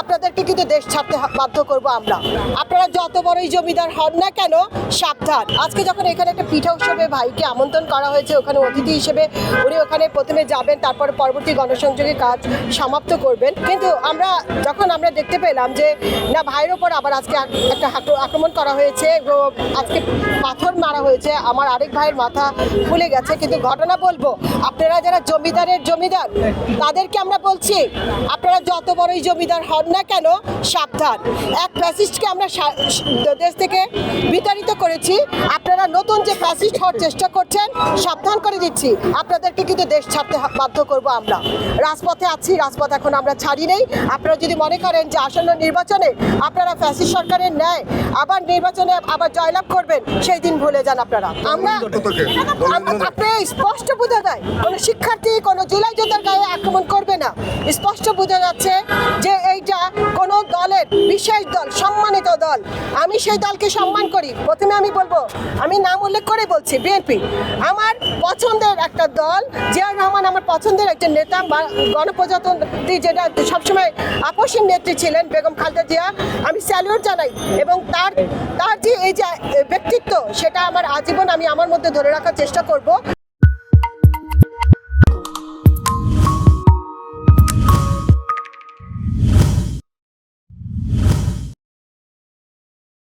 আপনাদেরকে কিন্তু দেশ ছাড়তে বাধ্য করব আমরা। আপনারা যত বড়ই জমিদার হন না কেন, সাবধান। আজকে যখন এখানে একটা পিঠা উৎসবে ভাইকে আমন্ত্রণ করা হয়েছে, ওখানে অতিথি হিসেবে উনি ওখানে প্রথমে যাবেন, তারপর পরবর্তী গণসংযোগের কাজ সমাপ্ত করবেন। কিন্তু আমরা দেখতে পেলাম যে না, ভাইয়ের ওপর আবার আজকে একটা আক্রমণ করা হয়েছে, আজকে পাথর মারা হয়েছে, আমার আরেক ভাইয়ের মাথা ফুলে গেছে। কিন্তু ঘটনা বলবো, আপনারা যারা জমিদারের জমিদার, তাদেরকে আমরা বলছি, আপনারা যত বড়ই জমিদার হন না কেন, সাবধান। এক ফ্যাসিস্টকে আমরা দেশ থেকে বিতাড়িত করেছি, আপনারা নতুন যে ফ্যাসিস্ট হওয়ার চেষ্টা করছেন, সাবধান করে দিচ্ছি, আপনাদেরকে কিন্তু দেশ ছাড়তে বাধ্য করব আমরা। রাজপথে আছি, রাজপথ এখন আমরা ছাড়ি নেই। আপনারা যদি মনে করেন যে আসন্ন নির্বাচনে আপনারা ফ্যাসিস্ট সরকারের ন্যায় আবার নির্বাচনে আবার জয়লাভ করবেন, সেই দিন ভুলে যান আপনারা। আপনার স্পষ্ট বোঝা যায় কোনো শিক্ষার্থী কোনো জুলাই যোদ্ধার গায়ে আক্রমণ করবে না। স্পষ্ট বোঝা যাচ্ছে যে এইটা কোনো দলের বিশেষ দল, সম্মানিত দল। আমি সেই দলকে সম্মান করি। প্রথমে আমি বলবো, আমি নাম উল্লেখ করে বলছি, বিএনপি আমার পছন্দের একটা দল। জিয়াউর রহমান আমার পছন্দের একজন নেতা, গণপ্রজাতন্ত্রী যেটা সবসময় আপসীন নেত্রী ছিলেন বেগম খালেদা জিয়া, আমি স্যালিউট জানাই। এবং তার যে এই যে ব্যক্তিত্ব, সেটা আমার আজীবন আমি আমার মধ্যে ধরে রাখার চেষ্টা করব।